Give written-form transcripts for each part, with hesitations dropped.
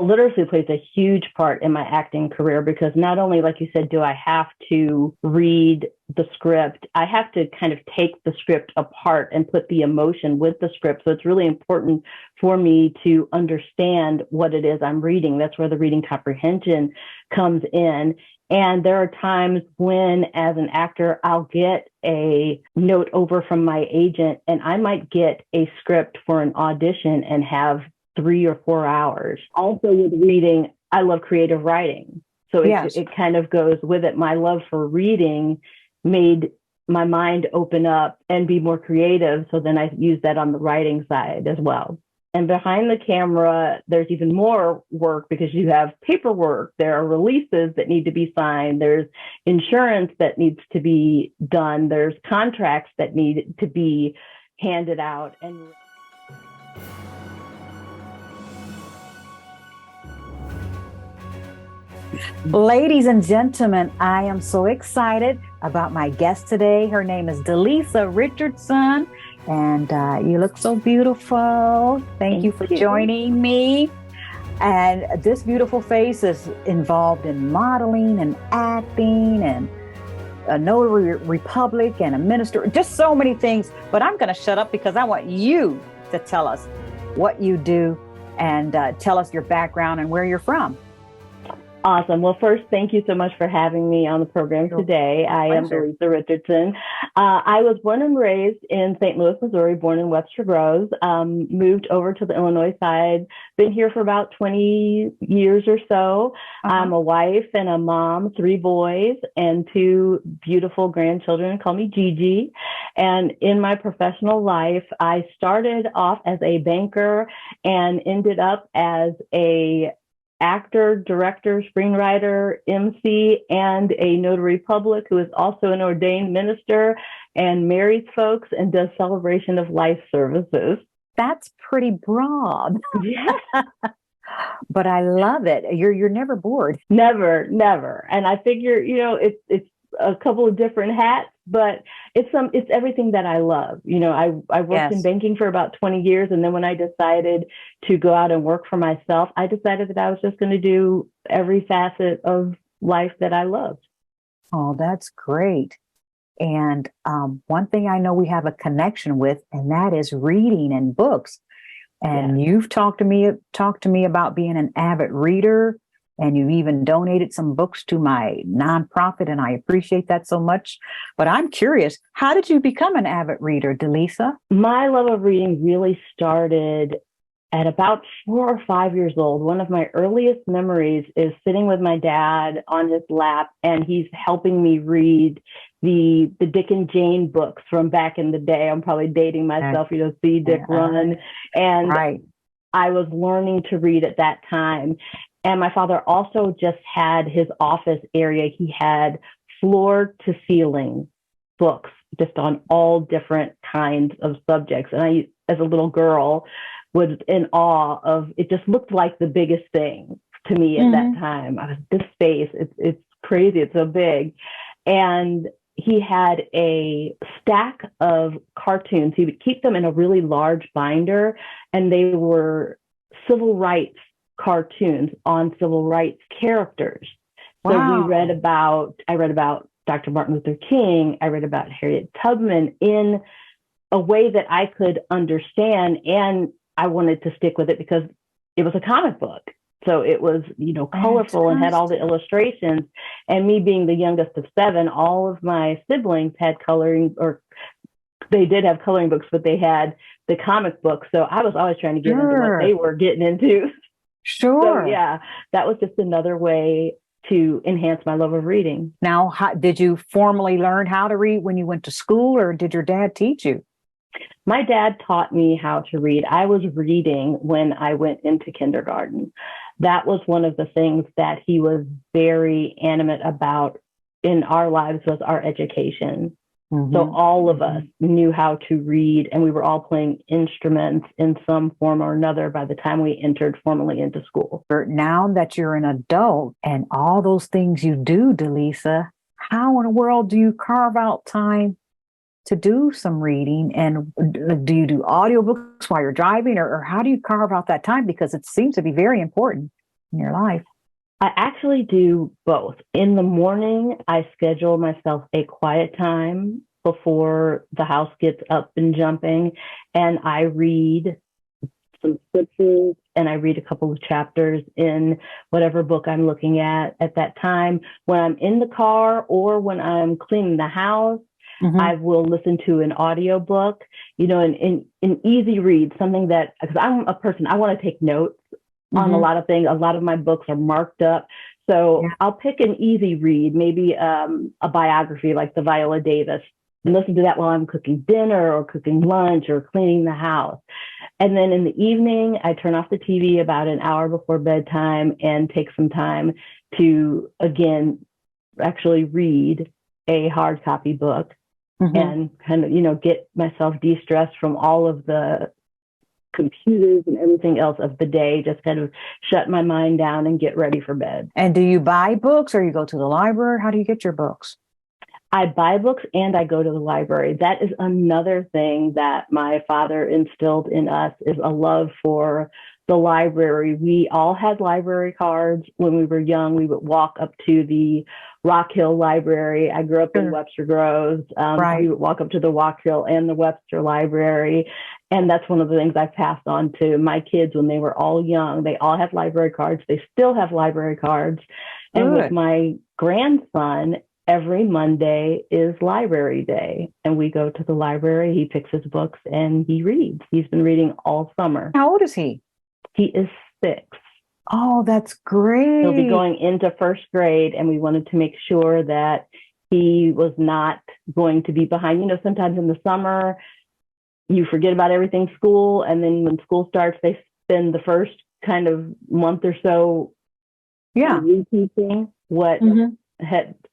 Literacy plays a huge part in my acting career because not only, like you said, do I have to read the script, I have to kind of take the script apart and put the emotion with the script. So it's really important for me to understand what it is I'm reading. That's where the reading comprehension comes in. And there are times when, as an actor, I'll get a note over from my agent and I might get a script for an audition and have 3 or 4 hours. Also with reading, I love creative writing. So Yes. it kind of goes with it. My love for reading made my mind open up and be more creative. So then I use that on the writing side as well. And behind the camera, there's even more work because you have paperwork. There are releases that need to be signed. There's insurance that needs to be done. There's contracts that need to be handed out. And Ladies and gentlemen, I am so excited about my guest today. Her name is Delisa Richardson, and you look so beautiful. Thank you for joining me. And this beautiful face is involved in modeling and acting and a notary republic and a minister, just so many things. But I'm going to shut up because I want you to tell us what you do and tell us your background and where you're from. Awesome. Well, first, thank you so much for having me on the program today. I am Delisa Richardson. I was born and raised in St. Louis, Missouri, born in Webster Groves, moved over to the Illinois side, been here for about 20 years or so. I'm a wife and a mom, 3 boys and 2 beautiful grandchildren. Call me Gigi. And in my professional life, I started off as a banker and ended up as a actor, director, screenwriter, MC, and a notary public who is also an ordained minister and marries folks and does celebration of life services. That's pretty broad. Yeah. But I love it. You're never bored. Never. And I figure, it's a couple of different hats, but it's everything that I love. I worked in banking for about 20 years. And then when I decided to go out and work for myself, I decided that I was just going to do every facet of life that I loved. Oh, that's great. And one thing I know we have a connection with, and that is reading and books. And you've talked to me about being an avid reader. And you even donated some books to my nonprofit, and I appreciate that so much. But I'm curious, how did you become an avid reader, Delisa? My love of reading really started at about 4 or 5 years old. One of my earliest memories is sitting with my dad on his lap, and he's helping me read the Dick and Jane books from back in the day. I'm probably dating myself, See Dick Run. And I was learning to read at that time. And my father also just had his office area. He had floor to ceiling books just on all different kinds of subjects. And I, as a little girl, was in awe of it. Just looked like the biggest thing to me at that time. I was, this space, it's crazy. It's so big. And he had a stack of cartoons. He would keep them in a really large binder, and they were civil rights cartoons on civil rights characters. So I read about Dr. Martin Luther King. I read about Harriet Tubman in a way that I could understand. And I wanted to stick with it because it was a comic book. So it was, colorful and had all the illustrations. And me being the youngest of 7, all of my siblings had coloring, or they did have coloring books, but they had the comic book. So I was always trying to get into what they were getting into. Sure. So, that was just another way to enhance my love of reading. Now, did you formally learn how to read when you went to school, or did your dad teach you? My dad taught me how to read. I was reading when I went into kindergarten. That was one of the things that he was very animate about in our lives, was our education. So all of us knew how to read, and we were all playing instruments in some form or another by the time we entered formally into school. Now that you're an adult and all those things you do, Delisa, how in the world do you carve out time to do some reading? And do you do audiobooks while you're driving, or how do you carve out that time? Because it seems to be very important. in your life? I actually do both. In the morning, I schedule myself a quiet time before the house gets up and jumping, and I read some scriptures and I read a couple of chapters in whatever book I'm looking at that time. When I'm in the car or when I'm cleaning the house, I will listen to an audio book, an easy read, something that, because I'm a person, I want to take notes on a lot of things. A lot of my books are marked up. So I'll pick an easy read, maybe a biography like the Viola Davis, and listen to that while I'm cooking dinner or cooking lunch or cleaning the house. And then in the evening, I turn off the TV about an hour before bedtime and take some time to, again, actually read a hard copy book and kind of, get myself de-stressed from all of the computers and everything else of the day, just kind of shut my mind down and get ready for bed. And do you buy books or you go to the library? How do you get your books? I buy books and I go to the library. That is another thing that my father instilled in us, is a love for the library. We all had library cards when we were young. We would walk up to the Rock Hill Library. I grew up in Webster Groves. We would walk up to the Rock Hill and the Webster Library. And that's one of the things I passed on to my kids when they were all young. They all had library cards. They still have library cards. And with my grandson, every Monday is library day, and we go to the library. He picks his books and he reads. He's been reading all summer. How old is he? He is 6. Oh, that's great. He'll be going into first grade, and we wanted to make sure that he was not going to be behind. Sometimes in the summer, you forget about everything school, and then when school starts, they spend the first kind of month or so reteaching what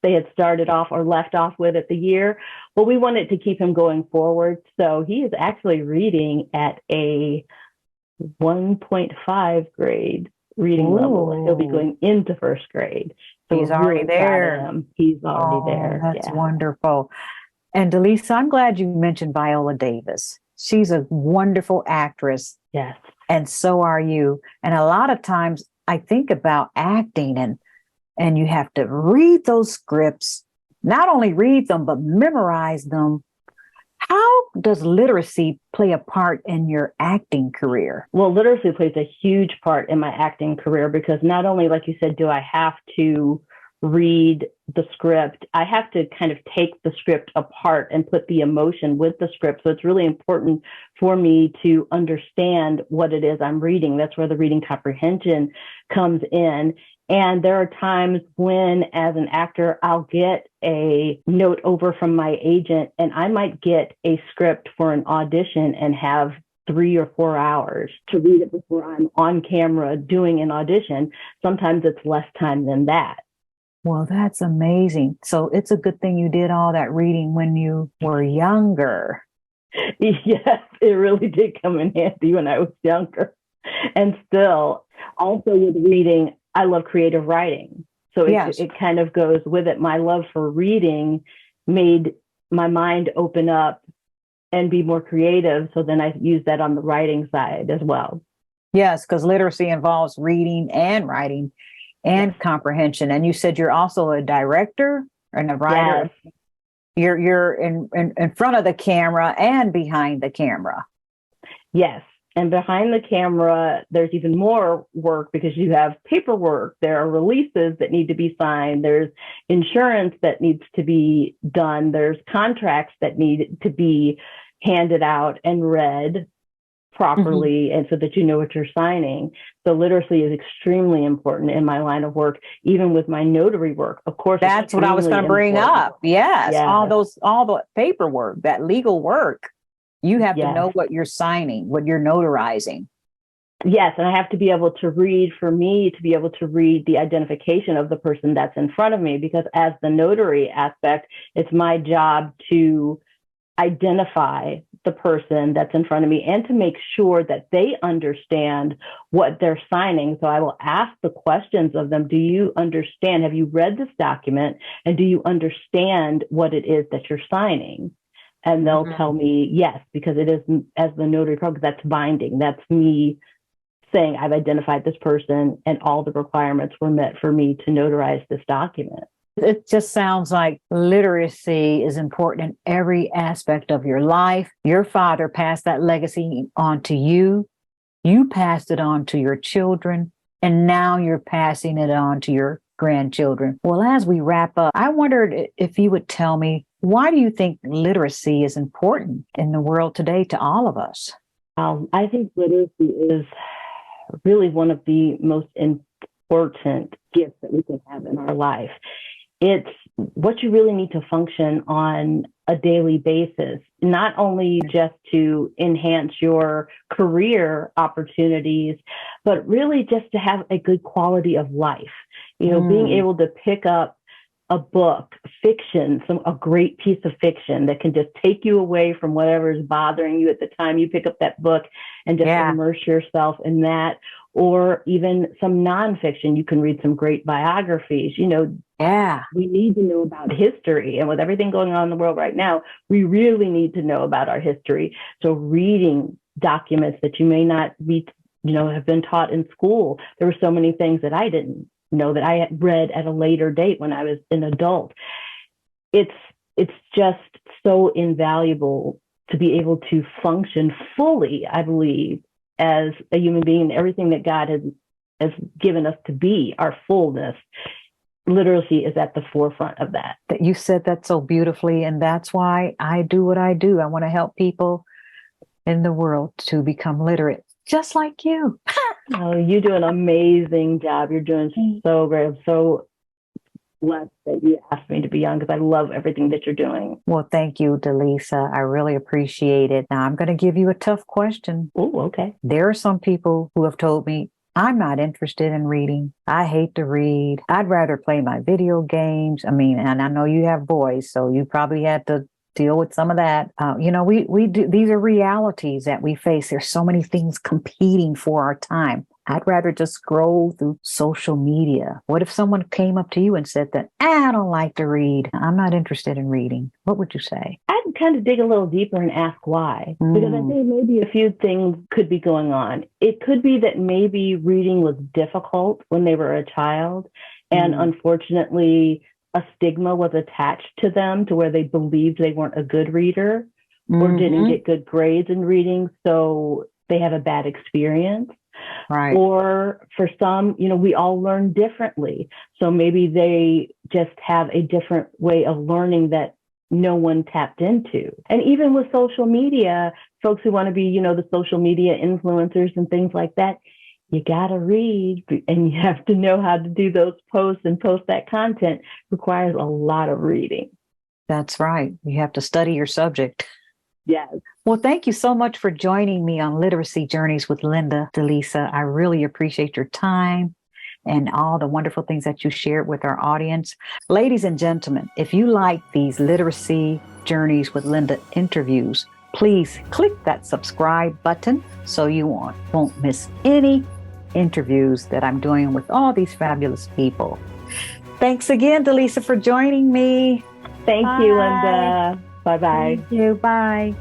they had started off or left off with at the year. Well, we wanted to keep him going forward. So he is actually reading at a 1.5 grade reading level. He'll be going into first grade. So he's already there. He's already there. That's wonderful. And Delisa, I'm glad you mentioned Viola Davis. She's a wonderful actress. Yes. And so are you. And a lot of times I think about acting, and you have to read those scripts, not only read them, but memorize them. How does literacy play a part in your acting career? Well, literacy plays a huge part in my acting career, because not only, like you said, do I have to read the script, I have to kind of take the script apart and put the emotion with the script. So it's really important for me to understand what it is I'm reading. That's where the reading comprehension comes in. And there are times when, as an actor, I'll get a note over from my agent, and I might get a script for an audition and have 3 or 4 hours to read it before I'm on camera doing an audition. Sometimes it's less time than that. Well, that's amazing. So it's a good thing you did all that reading when you were younger. Yes, it really did come in handy when I was younger. And still, also with reading, I love creative writing. So it kind of goes with it. My love for reading made my mind open up and be more creative. So then I use that on the writing side as well. Yes, because literacy involves reading and writing and comprehension. And you said you're also a director and a writer. Yes. You're in front of the camera and behind the camera. Yes. And behind the camera, there's even more work, because you have paperwork. There are releases that need to be signed. There's insurance that needs to be done. There's contracts that need to be handed out and read properly, and so that you know what you're signing. So literacy is extremely important in my line of work, even with my notary work. Of course, that's what I was going to bring up. Yes. All the paperwork, that legal work. You have to know what you're signing, what you're notarizing. Yes, and I have to be able to read, for me to be able to read the identification of the person that's in front of me, because as the notary aspect, it's my job to identify the person that's in front of me and to make sure that they understand what they're signing. So I will ask the questions of them. Do you understand? Have you read this document? And do you understand what it is that you're signing? And they'll tell me yes, because it is, as the notary public, that's binding. That's me saying I've identified this person and all the requirements were met for me to notarize this document. It just sounds like literacy is important in every aspect of your life. Your father passed that legacy on to you. You passed it on to your children, and now you're passing it on to your grandchildren. Well, as we wrap up, I wondered if you would tell me, why do you think literacy is important in the world today to all of us? I think literacy is really one of the most important gifts that we can have in our life. It's what you really need to function on a daily basis, not only just to enhance your career opportunities, but really just to have a good quality of life. Being able to pick up a book, fiction, a great piece of fiction that can just take you away from whatever is bothering you at the time you pick up that book and just immerse yourself in that. Or even some nonfiction, you can read some great biographies. We need to know about history. And with everything going on in the world right now, we really need to know about our history. So reading documents that you may not be, have been taught in school. There were so many things that I didn't know that I had read at a later date when I was an adult. It's just so invaluable to be able to function fully, I believe, as a human being, everything that God has given us to be, our fullness. Literacy is at the forefront of that. That you said that so beautifully, and that's why I do what I do. I want to help people in the world to become literate, just like you. Oh, you do an amazing job. You're doing so great. I'm so blessed that you asked me to be on because I love everything that you're doing. Well, thank you, Delisa. I really appreciate it. Now, I'm going to give you a tough question. Oh, okay. There are some people who have told me, I'm not interested in reading. I hate to read. I'd rather play my video games. And I know you have boys, so you probably had to deal with some of that. We do. These are realities that we face. There's so many things competing for our time. I'd rather just scroll through social media. What if someone came up to you and said that, I don't like to read. I'm not interested in reading. What would you say? I'd kind of dig a little deeper and ask why. Because I think maybe a few things could be going on. It could be that maybe reading was difficult when they were a child. And unfortunately, a stigma was attached to them to where they believed they weren't a good reader or didn't get good grades in reading. So they have a bad experience. Right. Or for some, we all learn differently. So maybe they just have a different way of learning that no one tapped into. And even with social media, folks who want to be, the social media influencers and things like that, you got to read and you have to know how to do those posts and post that content. Requires a lot of reading. That's right. You have to study your subject. Yes. Well, thank you so much for joining me on Literacy Journeys with Linda, Delisa. I really appreciate your time and all the wonderful things that you shared with our audience. Ladies and gentlemen, if you like these Literacy Journeys with Linda interviews, please click that subscribe button so you won't miss any interviews that I'm doing with all these fabulous people. Thanks again, Delisa, for joining me. Thank you, Linda. Bye-bye. Thank you. Bye.